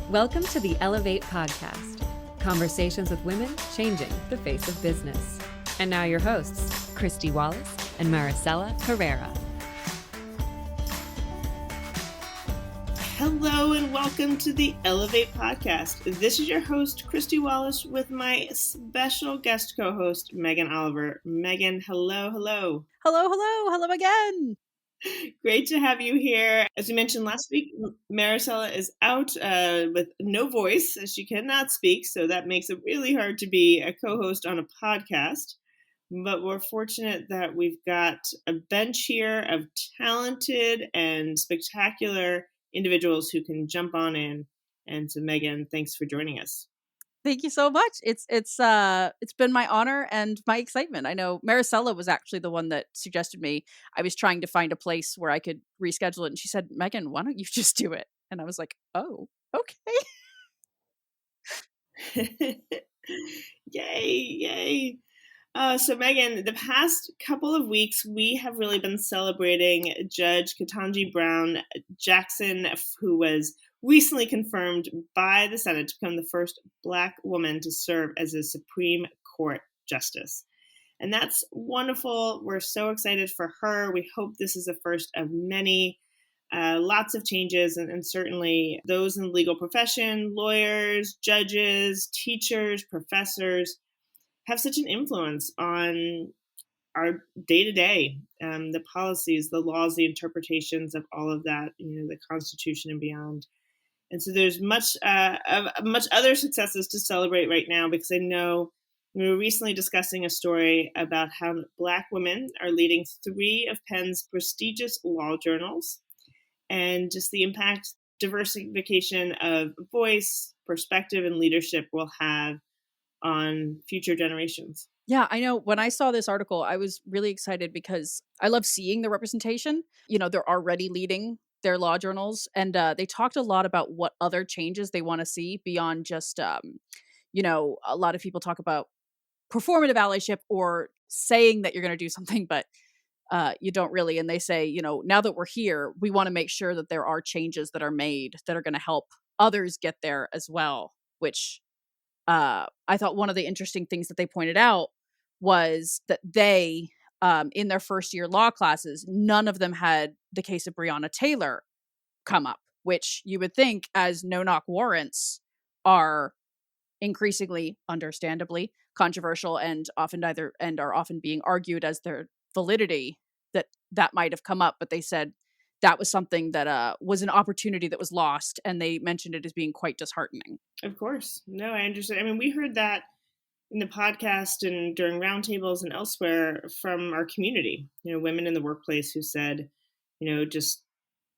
Welcome to the Ellevate podcast, conversations with women changing the face of business. And now your hosts, Kristy, Wallace, and Maricella Herrera. Hello and welcome to the Ellevate podcast. This is your host, Kristy Wallace, with my special guest co-host, Megan Oliver. Megan, hello. Hello again. Great to have you here. As we mentioned last week, Maricella is out with no voice. She cannot speak, so that makes it really hard to be a co-host on a podcast. But we're fortunate that we've got a bench here of talented and spectacular individuals who can jump on in. And so, Megan, thanks for joining us. Thank you so much. It's been my honor and my excitement. I know Maricella was actually the one that suggested me. I was trying to find a place where I could reschedule it, and she said, "Megan, why don't you just do it?" And I was like, "Oh, Yay, yay. So Megan, the past couple of weeks, we have really been celebrating Judge Katanji Brown Jackson, who was recently confirmed by the Senate to become the first Black woman to serve as a Supreme Court justice. And that's wonderful. We're so excited for her. We hope this is the first of many. Lots of changes, and certainly those in the legal profession, lawyers, judges, teachers, professors, have such an influence on our day-to-day, the policies, the laws, the interpretations of all of that, the Constitution and beyond. And so there's much other successes to celebrate right now, because I know we were recently discussing a story about how Black women are leading 3 of Penn's prestigious law journals, and just the impact diversification of voice, perspective, and leadership will have on future generations. Yeah, I know. When I saw this article, I was really excited because I love seeing the representation. They're already leading their law journals, and they talked a lot about what other changes they want to see beyond just, a lot of people talk about performative allyship or saying that you're going to do something, but you don't really. And they say, now that we're here, we want to make sure that there are changes that are made that are going to help others get there as well, which I thought one of the interesting things that they pointed out was that they, in their first year law classes, none of them had the case of Breonna Taylor come up, which you would think, as no-knock warrants are increasingly, understandably, controversial and are often being argued as their validity, that might have come up. But they said that was something that was an opportunity that was lost, and they mentioned it as being quite disheartening. Of course. No, I understand. I mean, we heard that in the podcast and during roundtables and elsewhere from our community, women in the workplace who said, just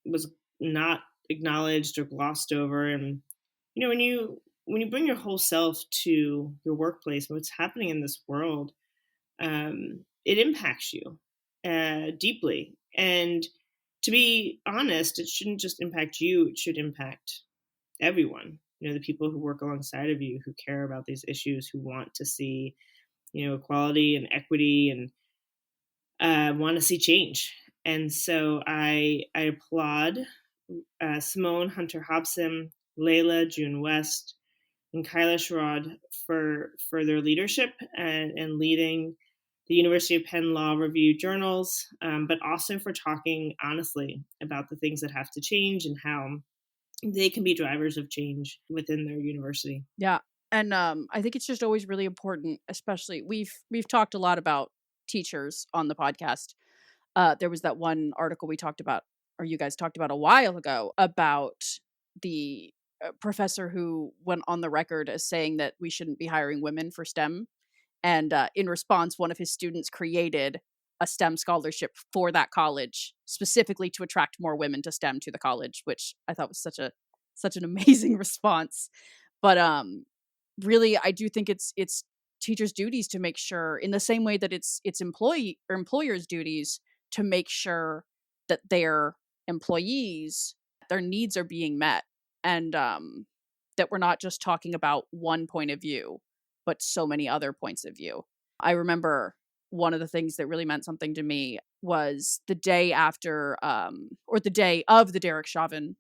was not acknowledged or glossed over. And, when you bring your whole self to your workplace, what's happening in this world, it impacts you deeply. And to be honest, it shouldn't just impact you, it should impact everyone. The people who work alongside of you, who care about these issues, who want to see, equality and equity, and want to see change. And so I applaud Simone Hunter Hobson, Layla June West, and Kyla Sherrod for their leadership and leading the University of Penn Law Review journals, but also for talking honestly about the things that have to change and how they can be drivers of change within their university. Yeah. And I think it's just always really important, especially we've talked a lot about teachers on the podcast. There was that one article we talked about, or you guys talked about a while ago, about the professor who went on the record as saying that we shouldn't be hiring women for STEM. And in response, one of his students created a STEM scholarship for that college, specifically to attract more women to STEM to the college, which I thought was such an amazing response. But really, I do think it's teachers' duties to make sure, in the same way that it's employers' duties to make sure that their employees, their needs are being met, and that we're not just talking about one point of view, but so many other points of view. I remember one of the things that really meant something to me was the day after, or the day of the Derek Chauvin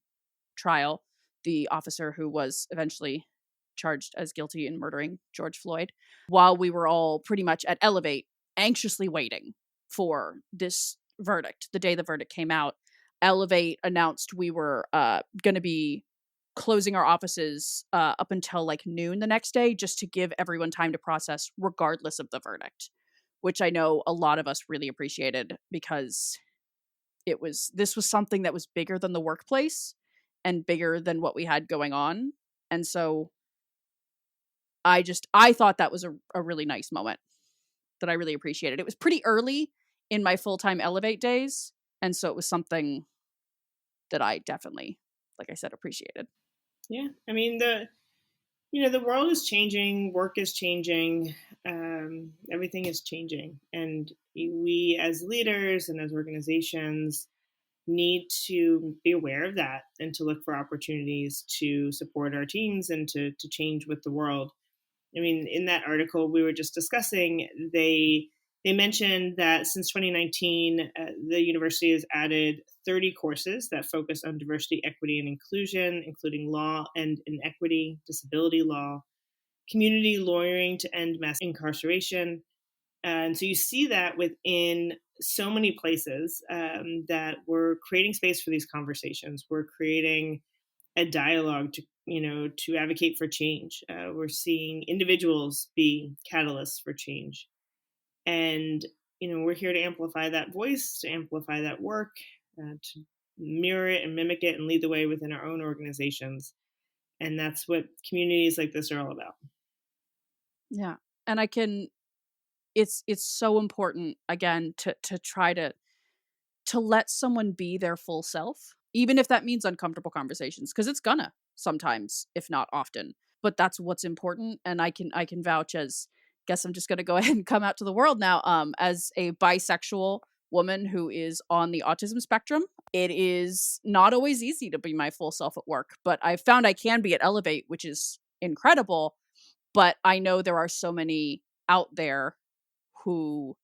trial. the officer who was eventually charged as guilty in murdering George Floyd, while we were all pretty much at Ellevate anxiously waiting for this verdict. The day the verdict came out, Ellevate announced we were going to be closing our offices up until like noon the next day, just to give everyone time to process regardless of the verdict, which I know a lot of us really appreciated, because this was something that was bigger than the workplace and bigger than what we had going on. And so I thought that was a really nice moment that I really appreciated. It was pretty early in my full-time Ellevate days, and so it was something that I definitely, like I said, appreciated. Yeah, I mean, the world is changing, work is changing, everything is changing, and we as leaders and as organizations need to be aware of that and to look for opportunities to support our teams and to change with the world. I mean, in that article we were just discussing, they mentioned that since 2019, the university has added 30 courses that focus on diversity, equity, and inclusion, including law and inequity, disability law, community lawyering to end mass incarceration. And so you see that within so many places, that we're creating space for these conversations. We're creating a dialogue to advocate for change. We're seeing individuals be catalysts for change. And, we're here to amplify that voice, to amplify that work, to mirror it and mimic it and lead the way within our own organizations. And that's what communities like this are all about. Yeah. And it's so important, again, to try to let someone be their full self, even if that means uncomfortable conversations, because it's gonna sometimes, if not often. But that's what's important. And I can vouch, as, guess I'm just gonna go ahead and come out to the world now, as a bisexual woman who is on the autism spectrum. It is not always easy to be my full self at work, but I found I can be at Ellevate, which is incredible. But I know there are so many out there who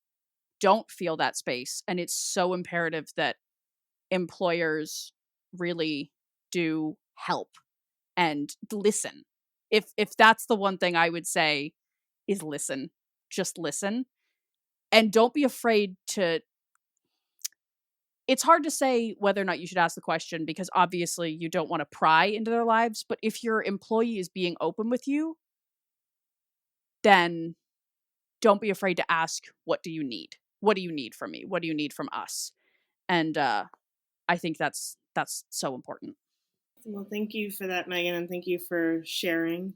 don't feel that space, and it's so imperative that employers really do help and listen. If that's the one thing I would say, is listen. Just listen. And don't be afraid to... It's hard to say whether or not you should ask the question, because obviously you don't want to pry into their lives, but if your employee is being open with you, then don't be afraid to ask, what do you need? What do you need from me? What do you need from us? And I think that's so important. Well, thank you for that, Megan, and thank you for sharing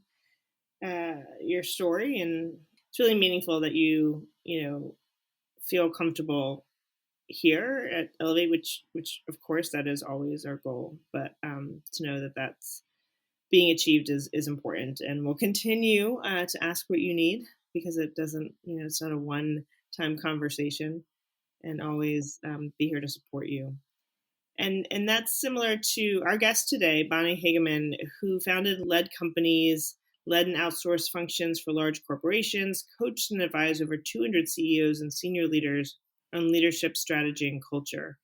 your story. And it's really meaningful that you feel comfortable here at Ellevate, which of course that is always our goal. But to know that that's being achieved is important, and we'll continue to ask what you need, because it doesn't, it's not a one-time conversation, and always be here to support you. And that's similar to our guest today, Bonnie Hagemann, who founded and led companies, led and outsourced functions for large corporations, coached and advised over 200 CEOs and senior leaders on leadership, strategy, and culture.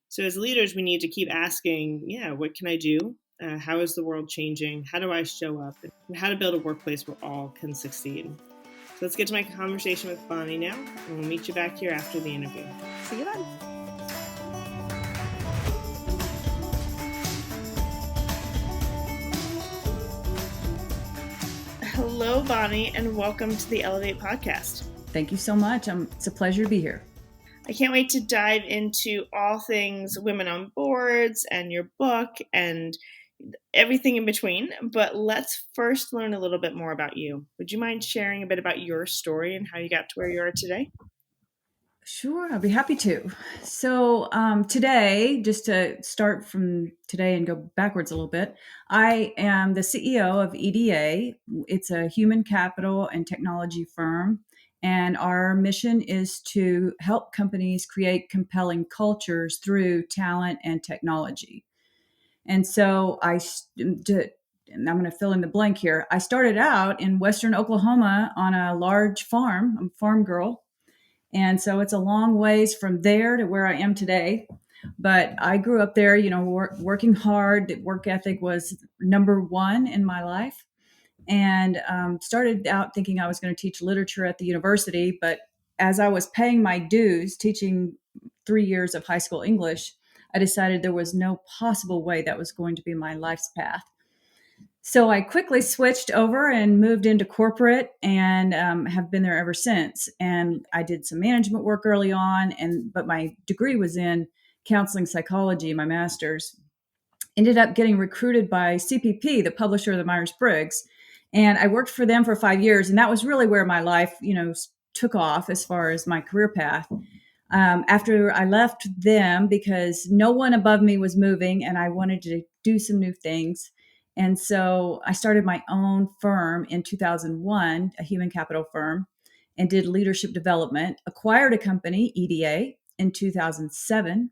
So as leaders, we need to keep asking, what can I do? How is the world changing? How do I show up? And how to build a workplace where all can succeed. So let's get to my conversation with Bonnie now, and we'll meet you back here after the interview. See you then. Hello, Bonnie, and welcome to the Ellevate podcast. Thank you so much. It's a pleasure to be here. I can't wait to dive into all things women on boards and your book and everything in between. But let's first learn a little bit more about you. Would you mind sharing a bit about your story and how you got to where you are today? Sure, I'll be happy to. So today, just to start from today and go backwards a little bit, I am the CEO of EDA. It's a human capital and technology firm. And our mission is to help companies create compelling cultures through talent and technology. And so I'm going to fill in the blank here. I started out in Western Oklahoma on a large farm. I'm a farm girl. And so it's a long ways from there to where I am today. But I grew up there, working hard. The work ethic was number one in my life. And started out thinking I was going to teach literature at the university. But as I was paying my dues, teaching 3 years of high school English, I decided there was no possible way that was going to be my life's path. So I quickly switched over and moved into corporate and have been there ever since. And I did some management work early on, but my degree was in counseling psychology, my master's. Ended up getting recruited by CPP, the publisher of the Myers-Briggs. And I worked for them for 5 years. And that was really where my life, took off as far as my career path. After I left them, because no one above me was moving and I wanted to do some new things. And so I started my own firm in 2001, a human capital firm, and did leadership development, acquired a company, EDA, in 2007.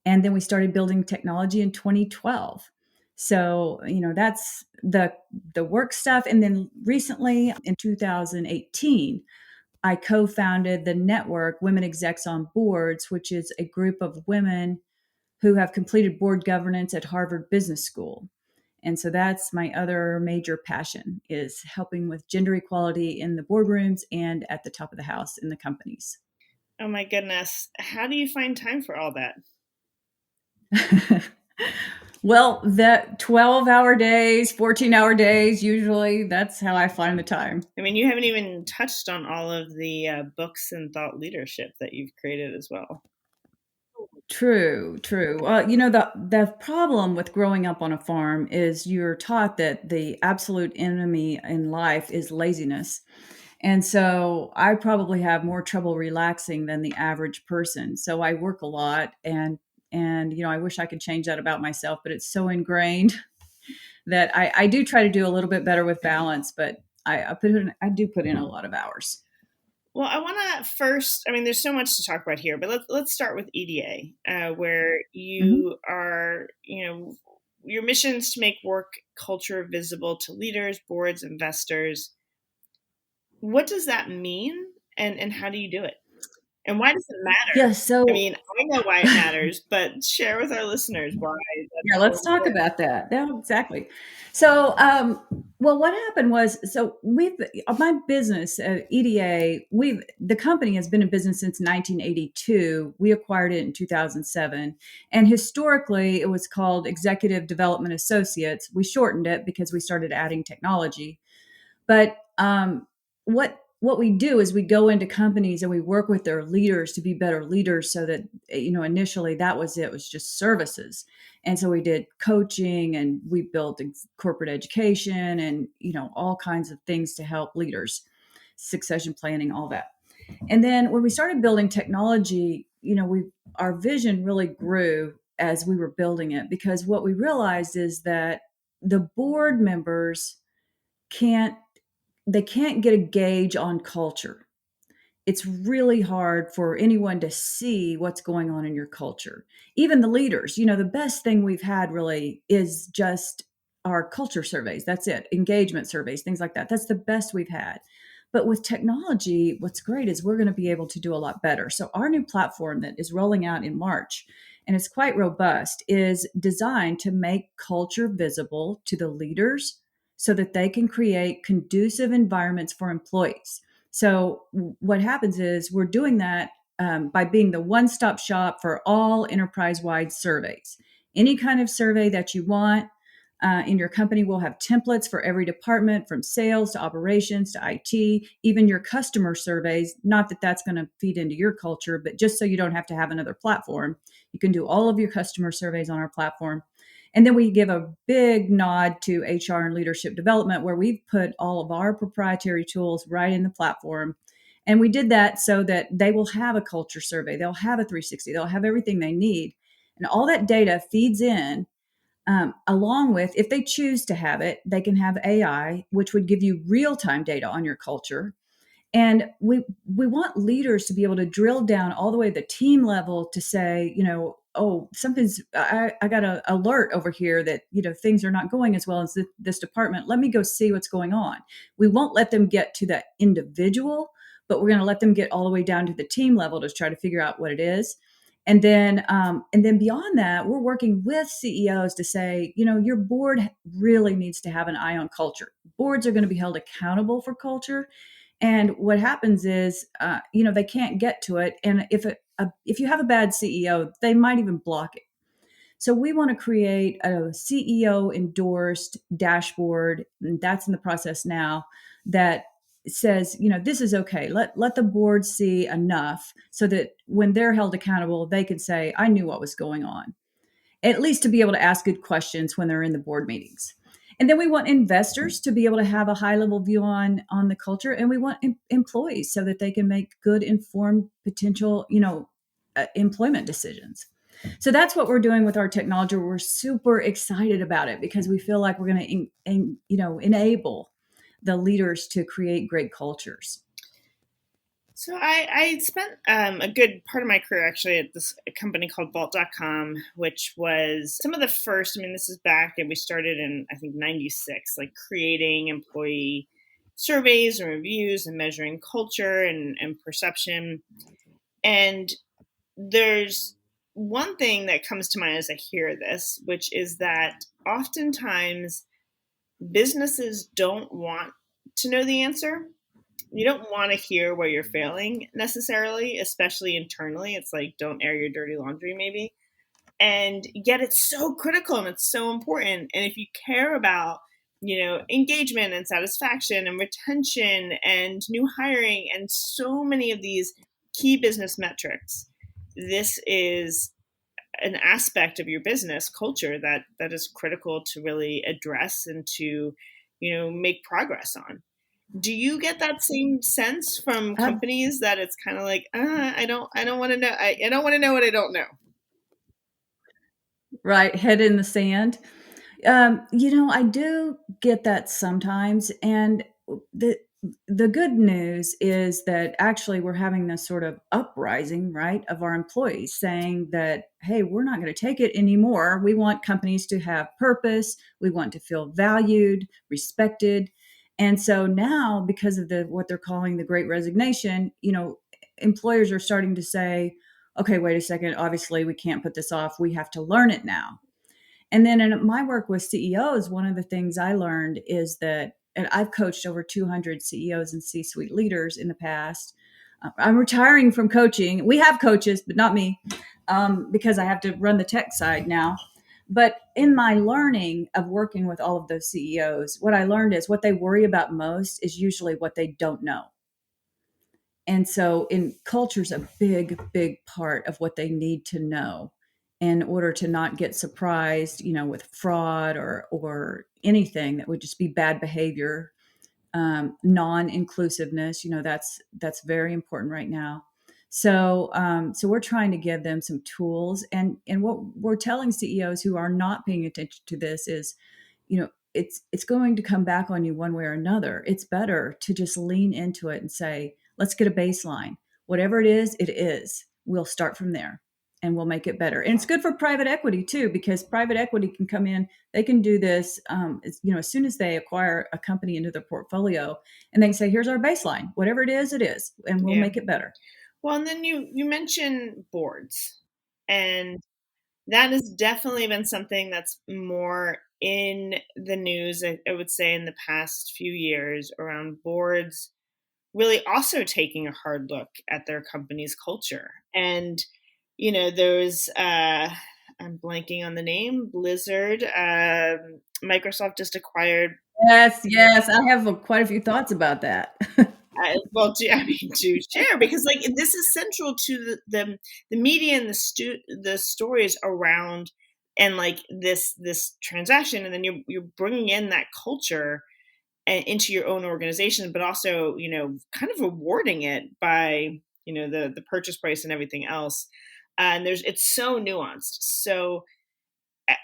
And then we started building technology in 2012. So, that's the work stuff. And then recently in 2018, I co-founded the network Women Execs on Boards, which is a group of women who have completed board governance at Harvard Business School. And so that's my other major passion, is helping with gender equality in the boardrooms and at the top of the house in the companies. Oh my goodness. How do you find time for all that? Well, the 12-hour days, 14-hour days, usually that's how I find the time. I mean, you haven't even touched on all of the books and thought leadership that you've created as well. True. Well, the problem with growing up on a farm is you're taught that the absolute enemy in life is laziness. And so I probably have more trouble relaxing than the average person. So I work a lot, and I wish I could change that about myself, but it's so ingrained that I do try to do a little bit better with balance, but I do put in a lot of hours. Well, I want to first, there's so much to talk about here, but let's start with EDA, where you are, your mission is to make work culture visible to leaders, boards, investors. What does that mean, and how do you do it? And why does it matter? Yeah, so I know why it matters, but share with our listeners why. Yeah, let's talk about that. Yeah, exactly. So, well, what happened was, my business, EDA, the company has been in business since 1982. We acquired it in 2007. And historically, it was called Executive Development Associates. We shortened it because we started adding technology. But what we do is we go into companies and we work with their leaders to be better leaders, so that, initially that was it was just services. And so we did coaching, and we built corporate education, and, all kinds of things to help leaders, succession planning, all that. And then when we started building technology, our vision really grew as we were building it, because what we realized is that the board members can't get a gauge on culture. It's really hard for anyone to see what's going on in your culture. Even the leaders, the best thing we've had really is just our culture surveys. That's it. Engagement surveys, things like that. That's the best we've had. But with technology, what's great is we're going to be able to do a lot better. So our new platform that is rolling out in March, and it's quite robust, is designed to make culture visible to the leaders, so that they can create conducive environments for employees. So what happens is we're doing that by being the one-stop shop for all enterprise-wide surveys. Any kind of survey that you want in your company, will have templates for every department, from sales to operations to IT, even your customer surveys. Not that that's going to feed into your culture, but just so you don't have to have another platform, you can do all of your customer surveys on our platform. And then we give a big nod to HR and leadership development, where we've put all of our proprietary tools right in the platform. And we did that so that they will have a culture survey, they'll have a 360, they'll have everything they need. And all that data feeds in, along with, if they choose to have it, they can have AI, which would give you real-time data on your culture. And we want leaders to be able to drill down all the way to the team level to say, oh, I got an alert over here that, things are not going as well as this department. Let me go see what's going on. We won't let them get to the individual, but we're going to let them get all the way down to the team level to try to figure out what it is. And then beyond that, we're working with CEOs to say, your board really needs to have an eye on culture. Boards are going to be held accountable for culture. And what happens is, they can't get to it. And if you have a bad CEO, they might even block it. So we want to create a CEO endorsed dashboard, and that's in the process now, that says, this is okay. Let the board see enough so that when they're held accountable, they can say, I knew what was going on. At least to be able to ask good questions when they're in the board meetings. And then we want investors to be able to have a high level view on the culture, and we want employees so that they can make good informed potential, employment decisions. So that's what we're doing with our technology. We're super excited about it because we feel like we're going to, enable the leaders to create great cultures. So I spent a good part of my career actually at this company called Vault.com, which was some of the first. I mean, this is back, and we started in, I think, 96, like creating employee surveys and reviews and measuring culture and perception. And there's one thing that comes to mind as I hear this, which is that oftentimes businesses don't want to know the answer. You don't want to hear where you're failing necessarily, especially internally. It's like, don't air your dirty laundry, maybe. And yet it's so critical and it's so important. And if you care about, engagement and satisfaction and retention and new hiring and so many of these key business metrics, this is an aspect of your business culture that is critical to really address and to, make progress on. Do you get that same sense from companies that it's kind of like, I don't want to know. I don't want to know what I don't know. Right. Head in the sand. I do get that sometimes. And the good news is that actually we're having this sort of uprising, right, of our employees saying that, hey, we're not going to take it anymore. We want companies to have purpose. We want to feel valued, respected. And so now, because of what they're calling the Great Resignation, employers are starting to say, okay, wait a second, obviously we can't put this off. We have to learn it now. And then in my work with CEOs, one of the things I learned is that, and I've coached over 200 CEOs and C-suite leaders in the past. I'm retiring from coaching. We have coaches, but not me, because I have to run the tech side now. But in my learning of working with all of those CEOs, what I learned is what they worry about most is usually what they don't know. And so culture's a big, big part of what they need to know in order to not get surprised, with fraud or anything that would just be bad behavior, non-inclusiveness. That's very important right now. So we're trying to give them some tools, and what we're telling CEOs who are not paying attention to this is, it's going to come back on you one way or another. It's better to just lean into it and say, let's get a baseline. Whatever it is. We'll start from there and we'll make it better. And it's good for private equity too, because private equity can come in. They can do this, as soon as they acquire a company into their portfolio, and they can say, here's our baseline. Whatever it is, and we'll make it better. Well, and then you mentioned boards, and that has definitely been something that's more in the news, I would say, in the past few years, around boards really also taking a hard look at their company's culture. And, there's, I'm blanking on the name, Blizzard, Microsoft just acquired. Yes, I have quite a few thoughts about that. To share, because this is central to the media and the stories around, and this transaction, and then you're bringing in that culture into your own organization, but also kind of rewarding it by the purchase price and everything else. And it's so nuanced. So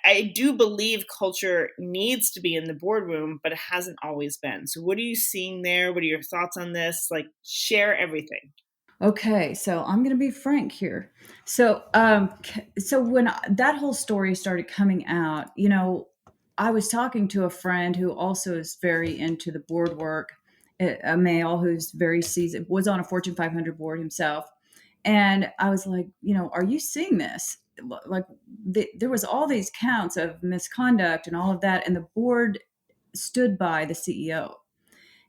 I do believe culture needs to be in the boardroom, but it hasn't always been. So what are you seeing there? What are your thoughts on this? Share everything. Okay, so I'm going to be frank here. So when that whole story started coming out, I was talking to a friend who also is very into the board work, a male who's very seasoned, was on a Fortune 500 board himself. And I was like, are you seeing this? Like there was all these counts of misconduct and all of that, and the board stood by the CEO.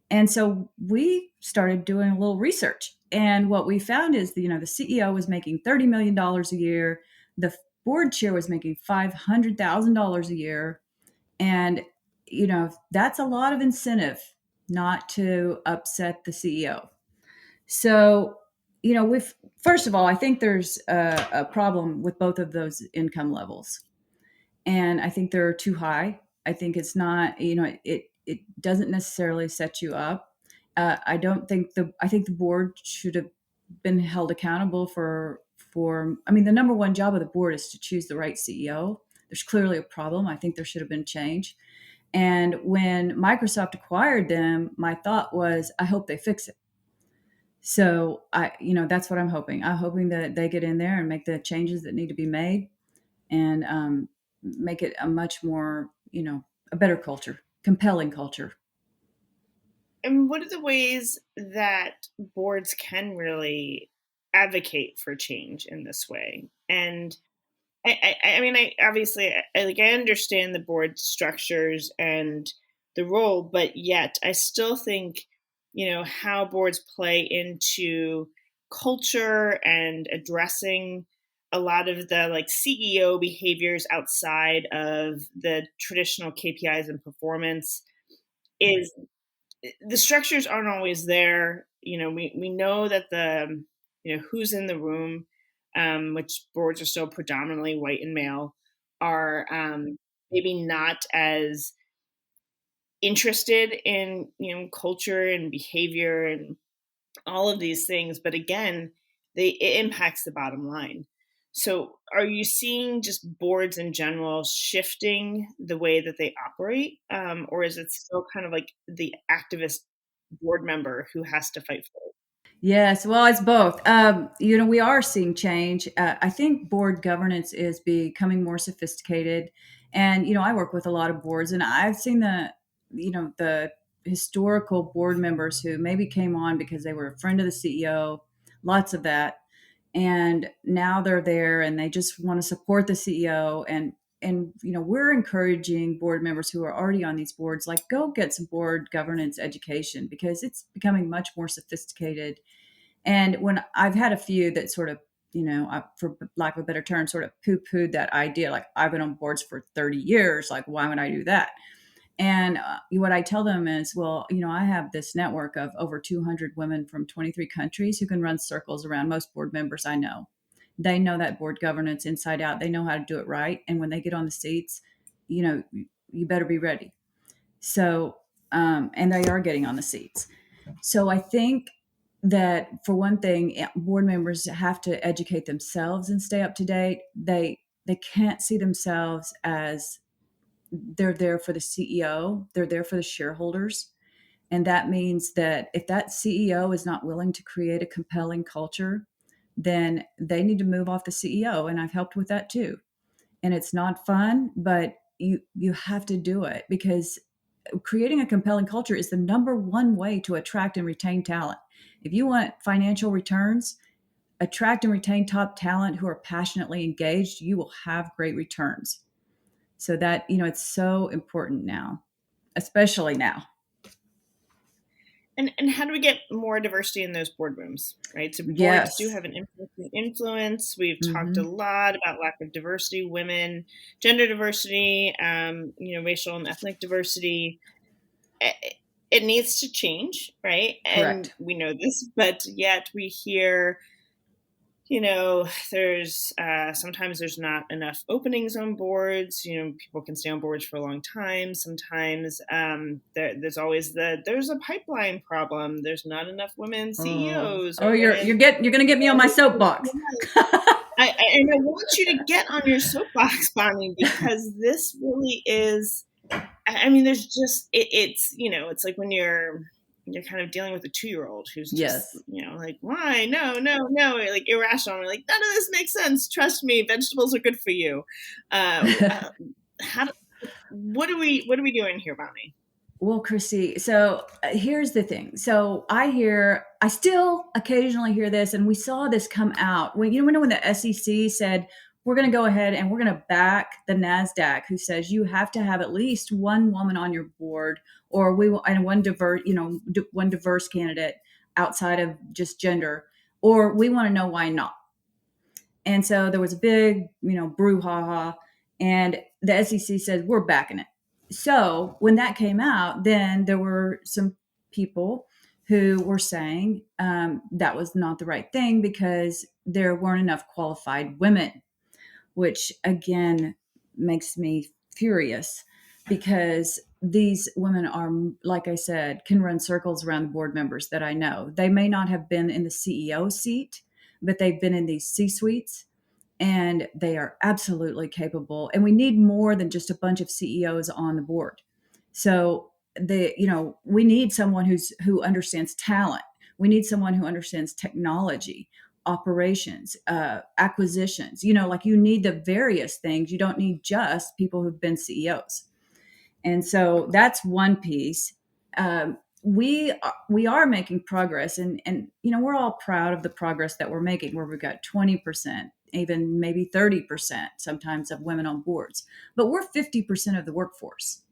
And so we started doing a little research. And what we found is, the CEO was making $30 million a year. The board chair was making $500,000 a year. And, that's a lot of incentive not to upset the CEO. So, with first of all, I think there's a problem with both of those income levels. And I think they're too high. I think it's not, it doesn't necessarily set you up. I think the board should have been held accountable I mean, the number one job of the board is to choose the right CEO. There's clearly a problem. I think there should have been change. And when Microsoft acquired them, my thought was, I hope they fix it. So that's what I'm hoping. I'm hoping that they get in there and make the changes that need to be made, and make it a much more, a better culture, compelling culture. And what are the ways that boards can really advocate for change in this way? And I mean, I obviously, I understand the board structures and the role, but yet I still think, how boards play into culture and addressing a lot of the like CEO behaviors outside of the traditional KPIs and performance is the structures aren't always there. We know that who's in the room, which boards are still predominantly white and male, are maybe not as interested in, culture and behavior and all of these things. But again, it impacts the bottom line. So are you seeing just boards in general shifting the way that they operate? Or is it still kind of like the activist board member who has to fight for it? Yes, well, it's both. We are seeing change. I think board governance is becoming more sophisticated. And, I work with a lot of boards, and I've seen the historical board members who maybe came on because they were a friend of the CEO, lots of that. And now they're there and they just want to support the CEO. And we're encouraging board members who are already on these boards, like, go get some board governance education, because it's becoming much more sophisticated. And when I've had a few that sort of, for lack of a better term, sort of poo-pooed that idea, like, I've been on boards for 30 years, like, why would I do that? And what I tell them is, well, I have this network of over 200 women from 23 countries who can run circles around most board members I know. They know that board governance inside out. They know how to do it right. And when they get on the seats, you better be ready. So, and they are getting on the seats. So I think that, for one thing, board members have to educate themselves and stay up to date. They can't see themselves as they're there for the CEO. They're there for the shareholders. And that means that if that CEO is not willing to create a compelling culture, then they need to move off the CEO. And I've helped with that too. And it's not fun, but you have to do it, because creating a compelling culture is the number one way to attract and retain talent. If you want financial returns, attract and retain top talent who are passionately engaged. You will have great returns. So that, it's so important now, especially now. And how do we get more diversity in those boardrooms, right? So boards Yes. do have an influence. We've talked a lot about lack of diversity, women, gender diversity, racial and ethnic diversity. It needs to change, right? And Correct. we know this, but yet we hear, there's sometimes there's not enough openings on boards. People can stay on boards for a long time. Sometimes there's always there's a pipeline problem. There's not enough women CEOs. You're going to get me on my soapbox. I want you to get on your soapbox, Bonnie, because this really is. I mean, there's just it's it's like when you're kind of dealing with a 2-year-old who's just, like, why? No, like irrational. We're like, none of this makes sense. Trust me, vegetables are good for you. What are we doing here, Bonnie? Well, Kristy, so here's the thing. So I still occasionally hear this, and we saw this come out when the SEC said we're going to go ahead and we're going to back the NASDAQ, who says you have to have at least one woman on your board, or and one diverse candidate outside of just gender, or we want to know why not. And so there was a big, brouhaha, and the SEC said we're backing it. So when that came out, then there were some people who were saying that was not the right thing because there weren't enough qualified women, which again makes me furious because these women are, like I said, can run circles around the board members that I know. They may not have been in the CEO seat, but they've been in these C-suites, and they are absolutely capable. And we need more than just a bunch of CEOs on the board. So we need someone who understands talent. We need someone who understands technology, operations, acquisitions. You need the various things. You don't need just people who've been CEOs. And so that's one piece. We are making progress, and we're all proud of the progress that we're making, where we've got 20%, even maybe 30% sometimes of women on boards, but we're 50% of the workforce.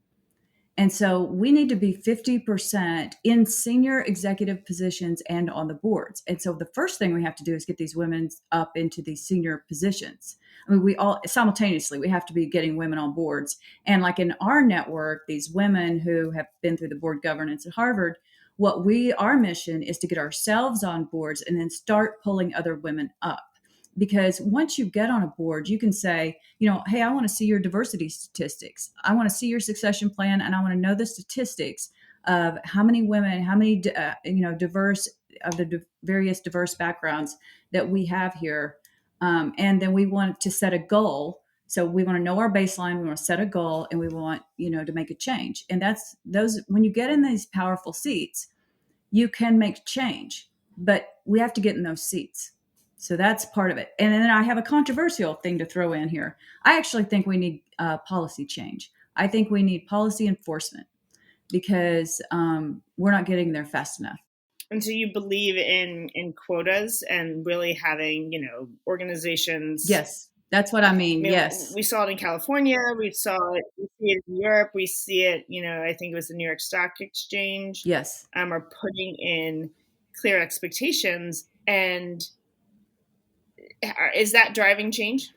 And so we need to be 50% in senior executive positions and on the boards. And so the first thing we have to do is get these women up into these senior positions. I mean, we all simultaneously, we have to be getting women on boards. And like in our network, these women who have been through the board governance at Harvard, our mission is to get ourselves on boards and then start pulling other women up. Because once you get on a board, you can say, hey, I want to see your diversity statistics. I want to see your succession plan, and I want to know the statistics of how many women, how many, diverse of the various diverse backgrounds that we have here. And then we want to set a goal. So we want to know our baseline. We want to set a goal, and we want, to make a change. And that's when you get in these powerful seats, you can make change, but we have to get in those seats. So that's part of it. And then I have a controversial thing to throw in here. I actually think we need policy change. I think we need policy enforcement because we're not getting there fast enough. And so you believe in quotas and really having, organizations. Yes, that's what I mean. Yes. We saw it in California. We see it in Europe. We see it, I think it was the New York Stock Exchange. Yes. Are putting in clear expectations. And is that driving change?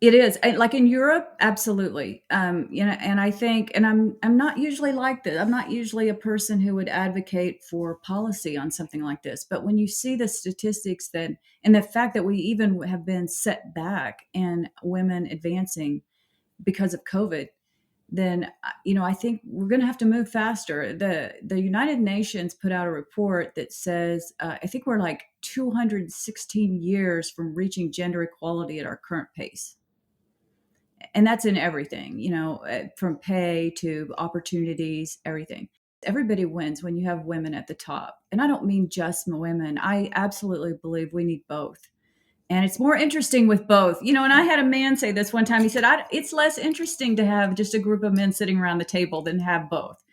It is. Like in Europe, absolutely. And I think, and I'm not usually like this. I'm not usually a person who would advocate for policy on something like this. But when you see the statistics and the fact that we even have been set back in women advancing because of COVID, then, I think we're going to have to move faster. The United Nations put out a report that says, I think we're like 216 years from reaching gender equality at our current pace. And that's in everything, from pay to opportunities, everything. Everybody wins when you have women at the top. And I don't mean just women. I absolutely believe we need both. And it's more interesting with both, and I had a man say this one time. He said, it's less interesting to have just a group of men sitting around the table than have both.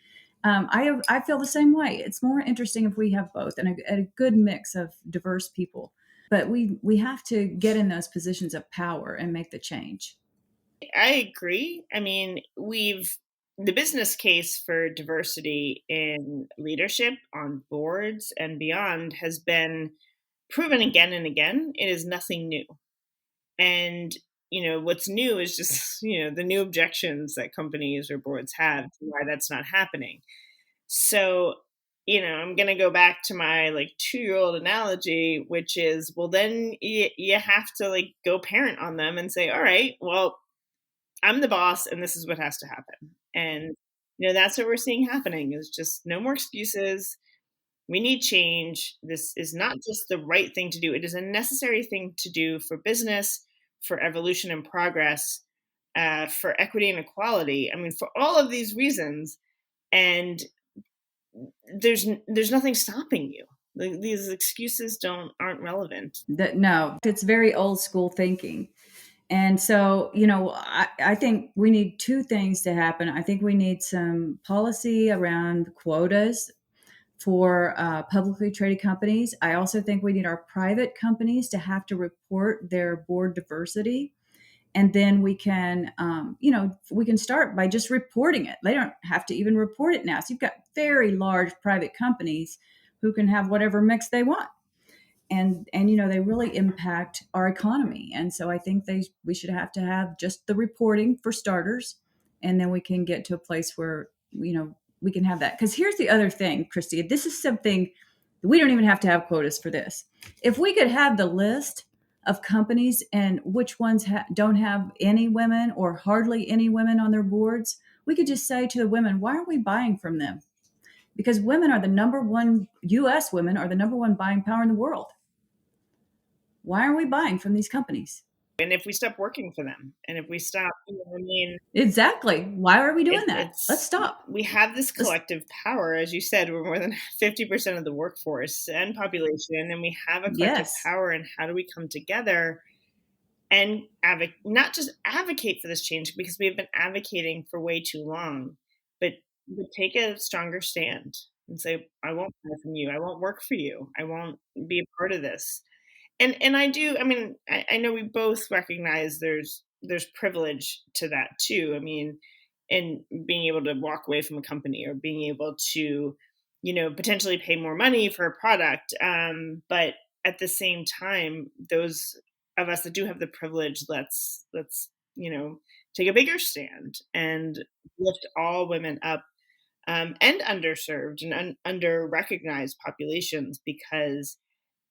I feel the same way. It's more interesting if we have both and a good mix of diverse people. But we have to get in those positions of power and make the change. I agree. I mean, the business case for diversity in leadership on boards and beyond has been proven again and again. It is nothing new. And, what's new is just, the new objections that companies or boards have to why that's not happening. So, I'm going to go back to my 2-year-old analogy, which is, well, then you have to go parent on them and say, all right, well, I'm the boss and this is what has to happen. And, that's what we're seeing happening is just no more excuses. We need change. This is not just the right thing to do. It is a necessary thing to do for business, for evolution and progress, for equity and equality. I mean, for all of these reasons. And there's nothing stopping you. These excuses aren't relevant. No, it's very old school thinking. And so, I think we need two things to happen. I think we need some policy around quotas for publicly traded companies. I also think we need our private companies to have to report their board diversity. And then we can, we can start by just reporting it. They don't have to even report it now. So you've got very large private companies who can have whatever mix they want. And they really impact our economy. And so I think we should have to have just the reporting for starters, and then we can get to a place where we can have that. Because here's the other thing, Kristy, this is something we don't even have to have quotas for this. If we could have the list of companies and which ones don't have any women or hardly any women on their boards, we could just say to the women, why are we buying from them? Because women are the number one, U.S. women are the number one buying power in the world. Why are we buying from these companies? And if we stop working for them, and if we stop, exactly. Why are we doing that? Let's stop. We have this collective power, as you said, we're more than 50% of the workforce and population, and we have a collective power. And how do we come together and not just advocate for this change, because we have been advocating for way too long, but take a stronger stand and say, I won't buy from you. I won't work for you. I won't be a part of this. And I do, I know we both recognize there's privilege to that too. In being able to walk away from a company, or being able to, potentially pay more money for a product. But at the same time, those of us that do have the privilege, let's take a bigger stand and lift all women up, and underserved and under-recognized populations, because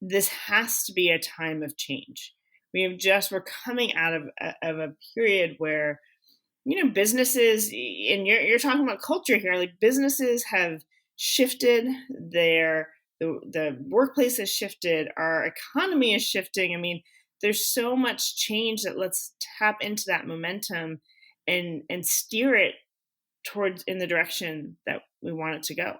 this has to be a time of change. We're coming out of a period where, businesses, and you're talking about culture here, like businesses have shifted, the workplace has shifted, our economy is shifting. There's so much change that let's tap into that momentum and steer it towards in the direction that we want it to go.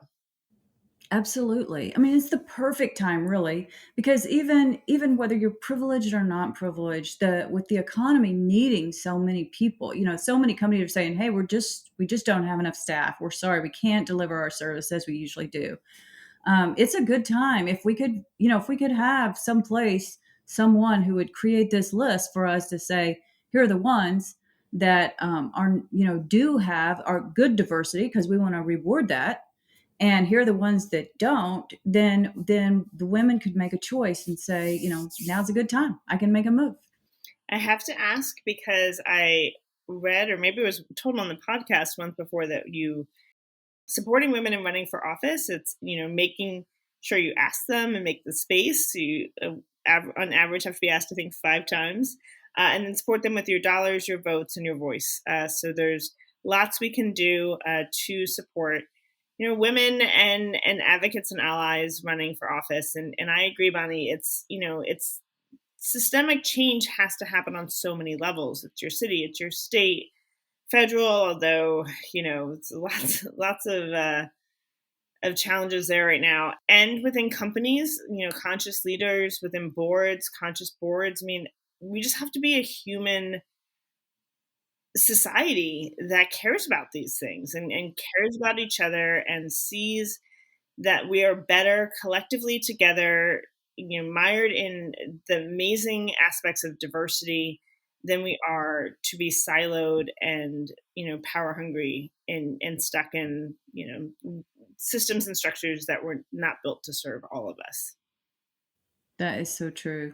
Absolutely. It's the perfect time, really, because even whether you're privileged or not privileged, with the economy needing so many people, so many companies are saying, hey, we just don't have enough staff. We're sorry, we can't deliver our service as we usually do. It's a good time if we could have someone who would create this list for us to say, here are the ones that do have our good diversity, because we want to reward that. And here are the ones that don't, then the women could make a choice and say, now's a good time. I can make a move. I have to ask, because I read, or maybe it was told on the podcast once before, that you supporting women in running for office, it's, making sure you ask them and make the space. You, on average, have to be asked, I think, 5 times, and then support them with your dollars, your votes, and your voice. So there's lots we can do to support women and advocates and allies running for office. And I agree, Bonnie, it's systemic change has to happen on so many levels. It's your city, it's your state, federal, although, it's lots of challenges there right now. And within companies, conscious leaders, within boards, conscious boards. We just have to be a human society that cares about these things and cares about each other and sees that we are better collectively together, mired in the amazing aspects of diversity, than we are to be siloed and, power hungry and stuck in, systems and structures that were not built to serve all of us. That is so true.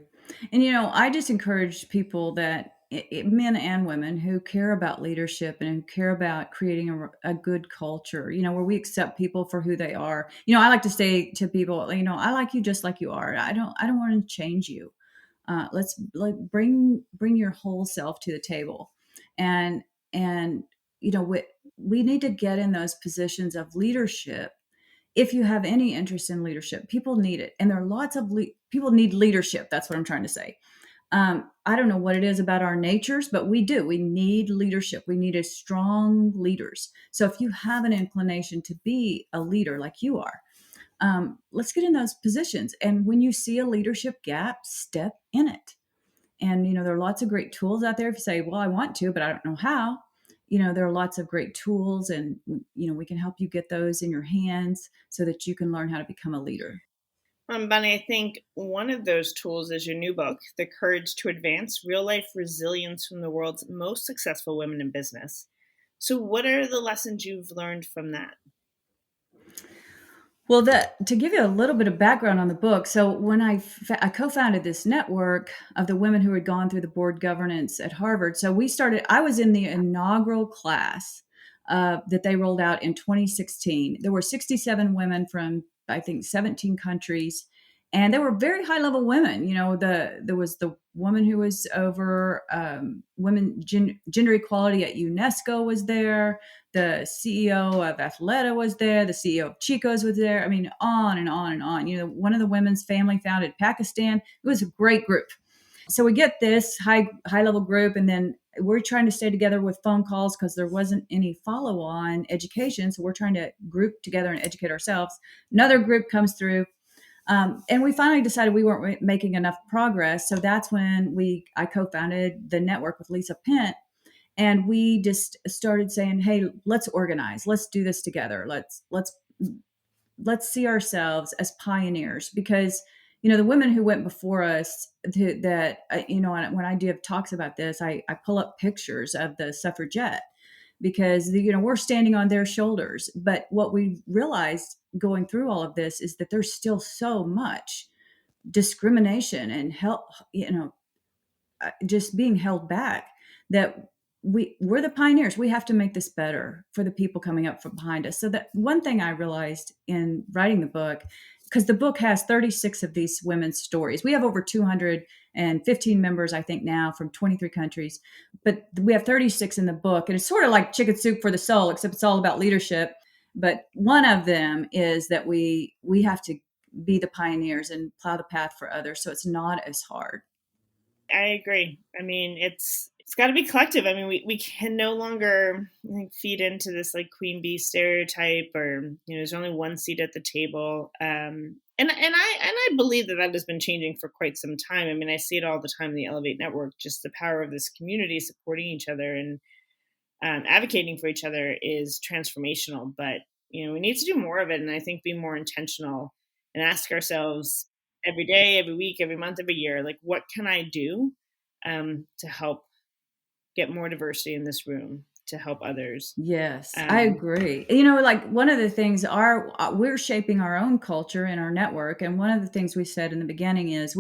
And, I just encourage people that men and women who care about leadership and who care about creating a good culture, where we accept people for who they are. I like to say to people, I like you just like you are. I don't want to change you. Let's bring your whole self to the table. And we need to get in those positions of leadership. If you have any interest in leadership, people need it. And there are lots of people need leadership. That's what I'm trying to say. I don't know what it is about our natures, but we do. We need leadership. We need a strong leaders. So if you have an inclination to be a leader like you are, let's get in those positions. And when you see a leadership gap, step in it. And, there are lots of great tools out there. If you say, well, I want to, but I don't know how, there are lots of great tools, and, we can help you get those in your hands so that you can learn how to become a leader. Bonnie, I think one of those tools is your new book, The Courage to Advance Real-Life Resilience from the World's Most Successful Women in Business. So what are the lessons you've learned from that? Well, to give you a little bit of background on the book, so when I co-founded this network of the women who had gone through the board governance at Harvard, so I was in the inaugural class that they rolled out in 2016. There were 67 women from, I think, 17 countries, and they were very high-level women. There was the woman who was over gender equality at UNESCO was there. The CEO of Athleta was there. The CEO of Chico's was there. I mean, on and on and on. One of the women's family founded Pakistan. It was a great group. So we get this high level group, and then we're trying to stay together with phone calls because there wasn't any follow on education. So we're trying to group together and educate ourselves. Another group comes through. And we finally decided we weren't making enough progress. So that's when I co-founded the network with Lisa Pent. And we just started saying, hey, let's organize. Let's do this together. Let's see ourselves as pioneers, because, the women who went before us when I give talks about this, I pull up pictures of the suffragette, because we're standing on their shoulders. But what we realized going through all of this is that there's still so much discrimination and just being held back, that we're the pioneers. We have to make this better for the people coming up from behind us. So that one thing I realized in writing the book, because the book has 36 of these women's stories. We have over 215 members, I think, now from 23 countries, but we have 36 in the book. And it's sort of like chicken soup for the soul, except it's all about leadership. But one of them is that we have to be the pioneers and plow the path for others, so it's not as hard. I agree. I mean, it's got to be collective. I mean, we can no longer feed into this like queen bee stereotype, or there's only one seat at the table. And I believe that has been changing for quite some time. I mean, I see it all the time in the Ellevate Network. Just the power of this community supporting each other and advocating for each other is transformational. But we need to do more of it, and I think be more intentional and ask ourselves every day, every week, every month, every year, like, what can I do to help get more diversity in this room, to help others? Yes, I agree. Like one of the things we're shaping our own culture in our network. And one of the things we said in the beginning is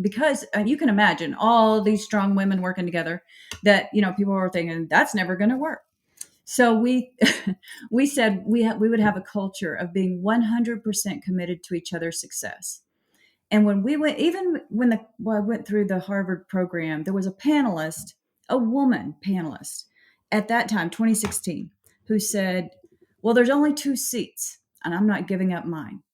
because you can imagine all these strong women working together, that, people were thinking that's never going to work. So we said we would have a culture of being 100% committed to each other's success. And when I went through the Harvard program, there was a woman panelist at that time, 2016, who said, well, there's only 2 seats and I'm not giving up mine.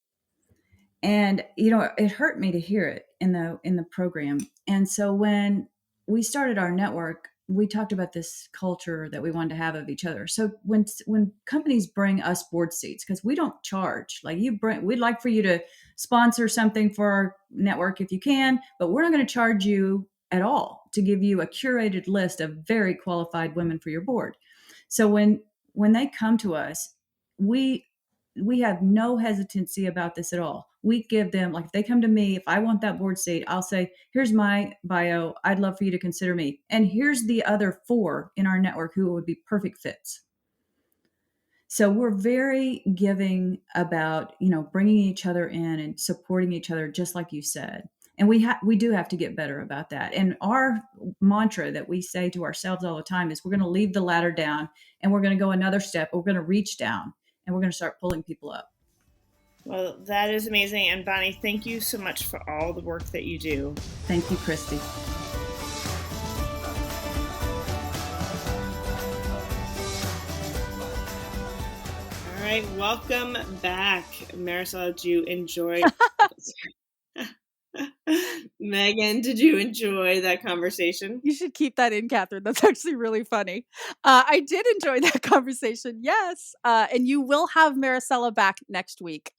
And, it hurt me to hear it in the program. And so when we started our network, we talked about this culture that we wanted to have of each other. So when companies bring us board seats, because we don't charge, we'd like for you to sponsor something for our network if you can, but we're not going to charge you at all to give you a curated list of very qualified women for your board. So when they come to us, we have no hesitancy about this at all. We give them, like, if they come to me, if I want that board seat, I'll say, here's my bio. I'd love for you to consider me. And here's the other 4 in our network who would be perfect fits. So we're very giving about, bringing each other in and supporting each other, just like you said. And we do have to get better about that. And our mantra that we say to ourselves all the time is, we're going to leave the ladder down and we're going to go another step. We're going to reach down and we're going to start pulling people up. Well, that is amazing. And Bonnie, thank you so much for all the work that you do. Thank you, Kristy. All right, welcome back. Maricella, did you enjoy? Megan, did you enjoy that conversation? You should keep that in, Catherine. That's actually really funny. I did enjoy that conversation. Yes. And you will have Maricella back next week.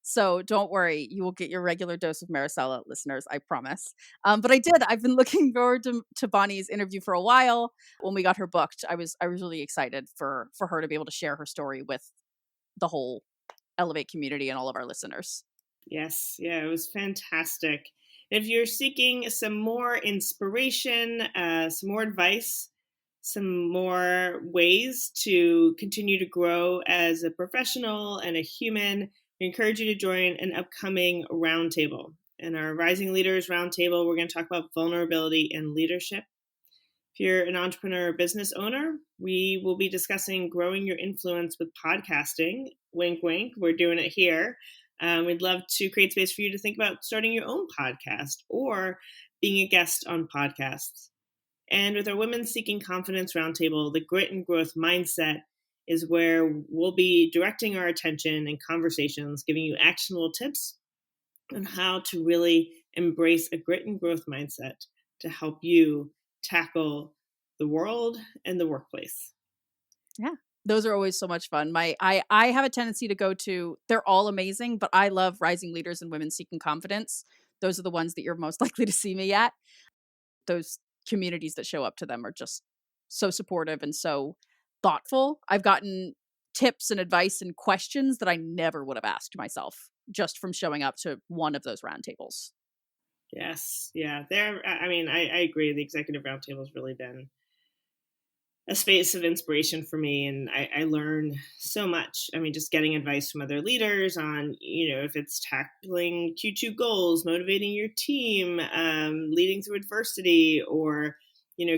So don't worry, you will get your regular dose of Maricella, listeners, I promise. But I've been looking forward to Bonnie's interview for a while. When we got her booked, I was really excited for her to be able to share her story with the whole Ellevate community and all of our listeners. Yes, yeah, it was fantastic. If you're seeking some more inspiration, some more advice, some more ways to continue to grow as a professional and a human, we encourage you to join an upcoming roundtable. In our Rising Leaders Roundtable, we're going to talk about vulnerability and leadership. If you're an entrepreneur or business owner, we will be discussing growing your influence with podcasting. Wink, wink, we're doing it here. We'd love to create space for you to think about starting your own podcast or being a guest on podcasts. And with our Women Seeking Confidence Roundtable, the grit and growth mindset is where we'll be directing our attention and conversations, giving you actionable tips on how to really embrace a grit and growth mindset to help you tackle the world and the workplace. Yeah. Those are always so much fun. I have a tendency to go to, they're all amazing, but I love Rising Leaders and Women Seeking Confidence. Those are the ones that you're most likely to see me at. Those communities that show up to them are just so supportive and so thoughtful. I've gotten tips and advice and questions that I never would have asked myself just from showing up to one of those roundtables. Yes. Yeah. I agree. The executive roundtable has really been a space of inspiration for me. And I learn so much. I mean, just getting advice from other leaders on, if it's tackling Q2 goals, motivating your team, leading through adversity, or,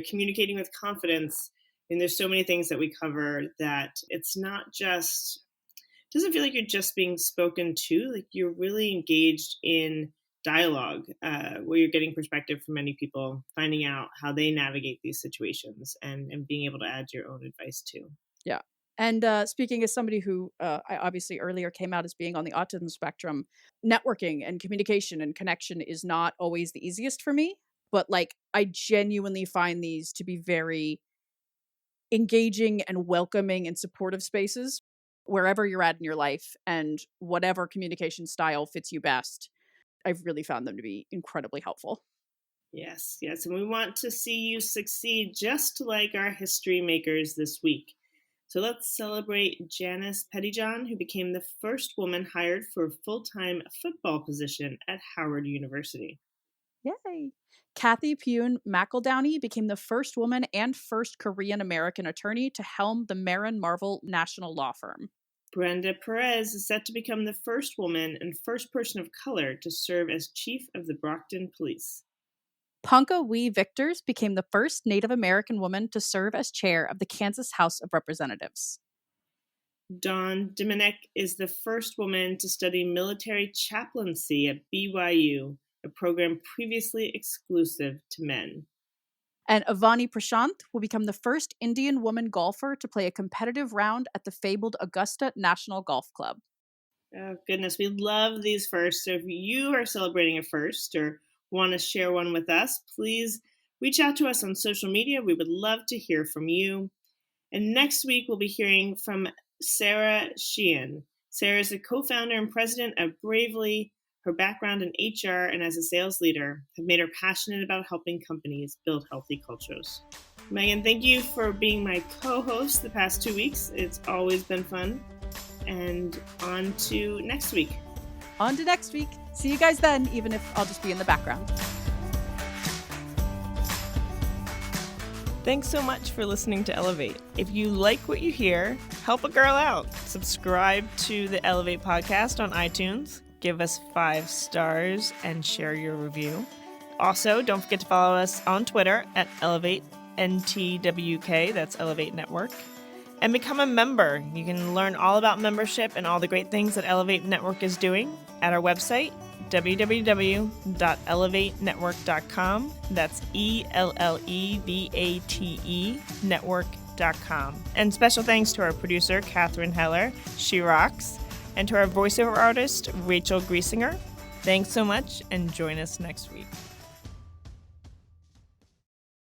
communicating with confidence. And there's so many things that we cover that it's not just, it doesn't feel like you're just being spoken to, like you're really engaged in dialogue, where you're getting perspective from many people, finding out how they navigate these situations and being able to add your own advice too. Yeah. And speaking as somebody who I obviously earlier came out as being on the autism spectrum, networking and communication and connection is not always the easiest for me. But I genuinely find these to be very engaging and welcoming and supportive spaces wherever you're at in your life and whatever communication style fits you best. I've really found them to be incredibly helpful. Yes, yes. And we want to see you succeed just like our history makers this week. So let's celebrate Janice Pettyjohn, who became the first woman hired for a full-time football position at Howard University. Yay. Kathy Pune McEldowney became the first woman and first Korean-American attorney to helm the Marin Marvel National Law Firm. Brenda Perez is set to become the first woman and first person of color to serve as chief of the Brockton Police. Punka Wee Victors became the first Native American woman to serve as chair of the Kansas House of Representatives. Dawn Diminick is the first woman to study military chaplaincy at BYU, a program previously exclusive to men. And Avani Prashant will become the first Indian woman golfer to play a competitive round at the fabled Augusta National Golf Club. Oh, goodness. We love these firsts. So if you are celebrating a first or want to share one with us, please reach out to us on social media. We would love to hear from you. And next week, we'll be hearing from Sarah Sheehan. Sarah is the co-founder and president of Bravely. Her background in HR and as a sales leader have made her passionate about helping companies build healthy cultures. Megan, thank you for being my co-host the past 2 weeks. It's always been fun. And on to next week. On to next week. See you guys then, even if I'll just be in the background. Thanks so much for listening to Ellevate. If you like what you hear, help a girl out. Subscribe to the Ellevate podcast on iTunes. Give us 5 stars and share your review. Also, don't forget to follow us on Twitter at Ellevate NTWK, that's Ellevate Network, and become a member. You can learn all about membership and all the great things that Ellevate Network is doing at our website, www.ellevatenetwork.com. That's ELLEVATE network.com. And special thanks to our producer, Catherine Heller. She rocks. And to our voiceover artist, Rachel Griesinger. Thanks so much, and join us next week.